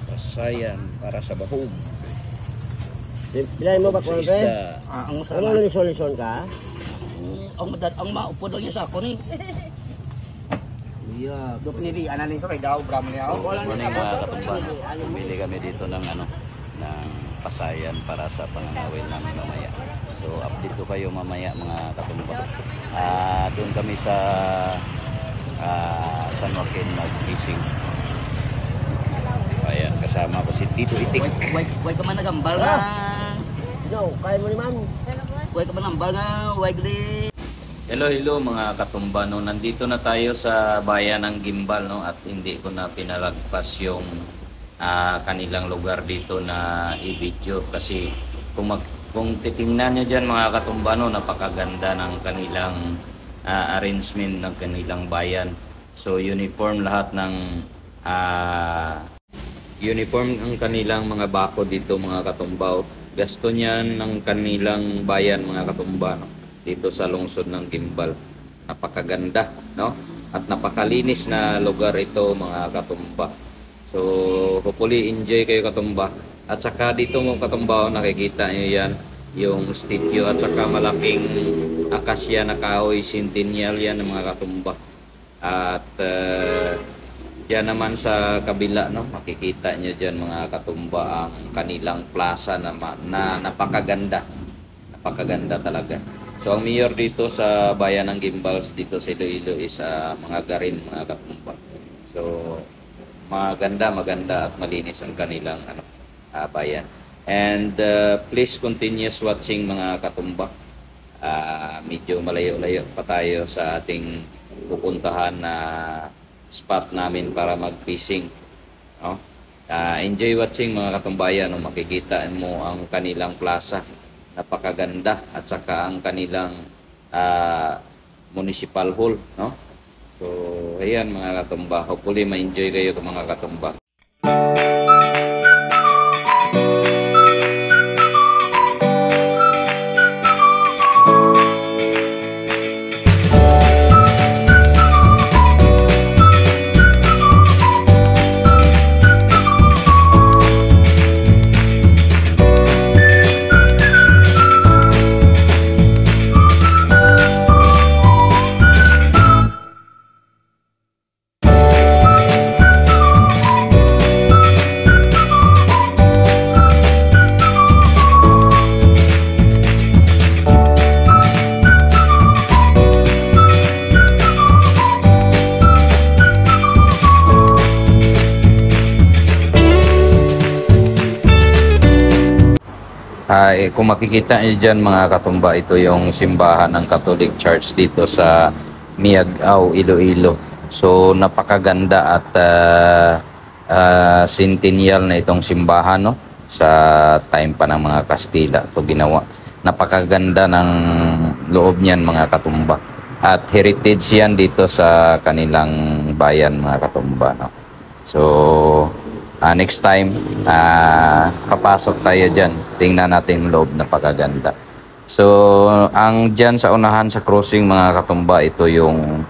Pasayan para sa bahog. Bilay mo ba kung ano? Ang ano lison ka? Ang maupo daw niya sa ako ni. Iya. Dok ni di ananin so kay daw bramo niya. Morning mga katumban. Bili kami dito ng ng pasayan para sa pangangawin namin mamaya. So update ko kayo mamaya mga katumban. Doon kami sa San Joaquin mag-fishing. Ayan, kasama ko si Tito Itik. Way ka man nagambal na. No, kaya mo ni ma'am. Way ka man nagambal na, way gali. Hello mga katumba, no. Nandito na tayo sa bayan ng Gimbal, no, at hindi ko na pinalagpas yung kanilang lugar dito na i-video kasi kung titingnan nyo dyan mga katumba, no, napakaganda ng kanilang arrangement ng kanilang bayan. So uniform lahat ng uniform ang kanilang mga bako dito mga katumbaw. Gasto niyan ng kanilang bayan mga katumba, no? Dito sa lungsod ng Gimbal. Napakaganda, no? At napakalinis na lugar ito mga katumba. So hopefully enjoy kayo katumba. At saka dito mga katumbaw nakikita nyo yan yung statue at saka malaking akasya na kahoy, centennial yan mga katumba. At yan naman sa kabila, no, makikita nyo dyan mga katumba ang kanilang plaza na napakaganda. Napakaganda talaga. So ang mayor dito sa bayan ng Gimbal dito sa Iloilo is mga Garin mga katumba. So maganda at malinis ang kanilang bayan. And please continue watching mga katumba. Medyo malayo-layo pa tayo sa ating pupuntahan na spot namin para mag-fishing, no? Enjoy watching mga katumbayan, no? Makikita mo ang kanilang plaza, napakaganda, at saka ang kanilang municipal hall, no? So ayan mga katumba, hopefully ma-enjoy kayo mga katumba. Kung makikita nyo dyan mga katumba, ito yung simbahan ng Catholic Church dito sa Miagao, Iloilo. So napakaganda at centennial na itong simbahan, no? Sa time pa ng mga Kastila ito ginawa. Napakaganda ng loob niyan mga katumba. At heritage yan dito sa kanilang bayan mga katumba, no? So next time, papasok tayo dyan. Tingnan natin loob, napakaganda. So, ang dyan sa unahan sa crossing mga katumba, ito yung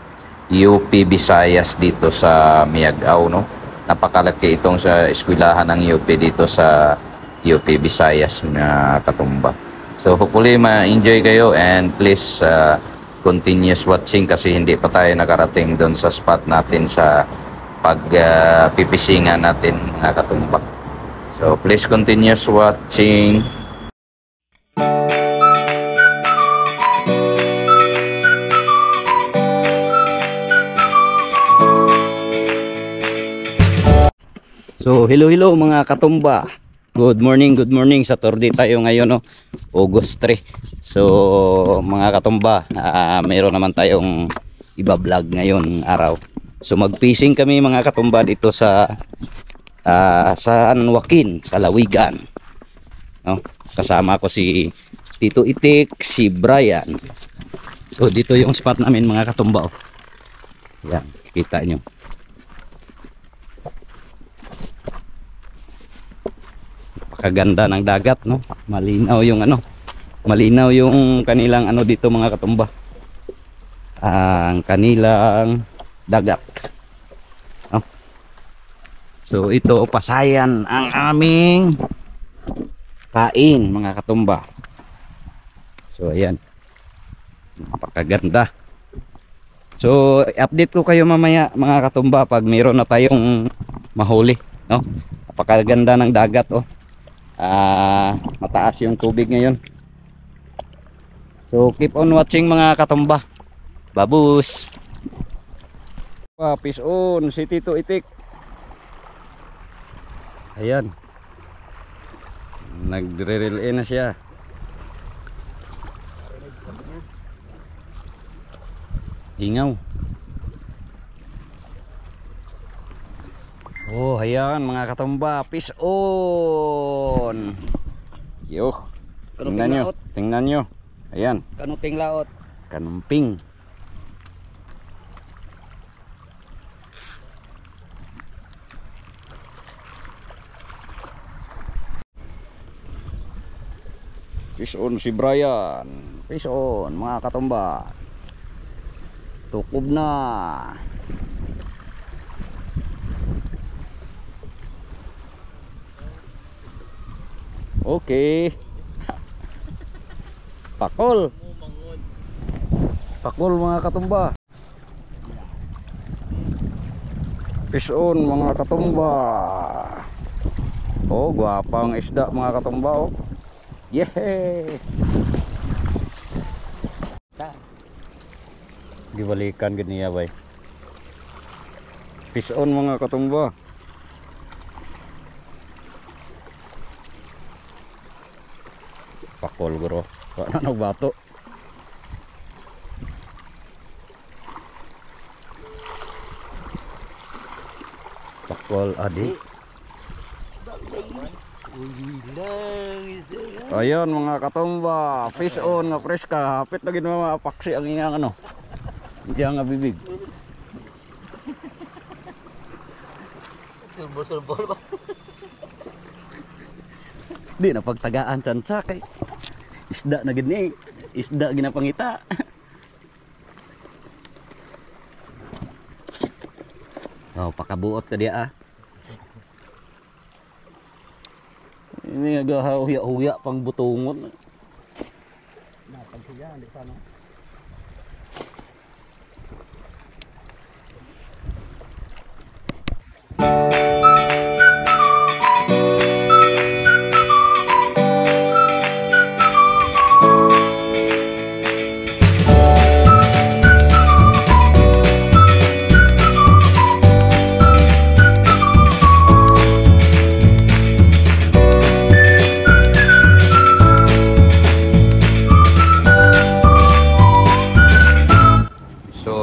UP Visayas dito sa Miagao, no? Napakalaki itong sa eskwelahan ng UP dito sa UP Visayas na katumba. So, hopefully ma-enjoy kayo and please continuous watching kasi hindi pa tayo nakarating doon sa spot natin sa pagpipisingan natin mga katumba. So please continue watching. So hello mga katumba. Good morning Saturday tayo ngayon, no? August 3. So mga katumba, mayroon naman tayong iba-vlog ngayon araw. So mag-fishing kami mga katumba dito sa San Joaquin, sa Lawigan, no? Kasama ko si Tito Itik, si Brian. So dito yung spot namin mga katumba, oh. Yan, kita nyo. Napakaganda ng dagat, no? Malinaw yung kanilang dito mga katumba. Ang kanilang dagat. So ito, pasayan ang aming kain mga katumba. So ayan, napakaganda. So update ko kayo mamaya mga katumba pag mayroon na tayong mahuli, no? Napakaganda ng dagat, oh. Mataas yung tubig ngayon. So keep on watching mga katumba. Babus. Peace on si Tito Itik. Ayan, nagre-relay na siya. Ingaw. Oh, ayan mga katumba, peace on. Yo, tingnan nyo, tingnan nyo. Ayan, Kanumping laot. kanumping. Peace on si Brian. Peace on mga katumba. Tukob na. Okay. Pakol. Pakol mga katumba. Peace on mga katumba. Oh, gwapang isda mga katumba, oh. Yehey. Dibalikan gini ya, bay. Peace on mga katumba. Pakol bro. Wala na bato. Pakol adi. Ayun mga katumba, fish on nga fresh ka, hapit na ginawa paksi ang iyang ano. Hindi nga bibig. Sulbol-sulbol ba? Di na pagtagaan tsansa kay isda na gini, isda ginapangita. Oh, pakabuot ka dia ah. Ini agak huya-huya pang butungon. Napagsiya, di pa no?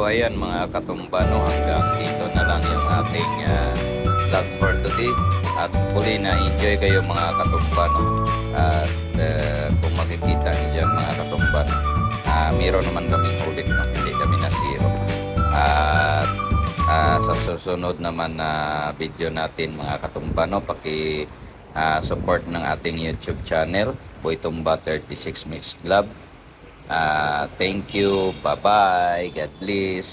Ayan mga katumba, no, hanggang dito na lang yung ating vlog for today. At huli na enjoy kayo mga katumba, no? At kung makikita niyo dyan mga katumba, meron naman kaming ulit, no? Hindi kami na zero. At sa susunod naman na video natin mga katumba, no, paki support ng ating YouTube channel, Boy Tumba 36 Mix Club. Thank you, bye bye, God bless.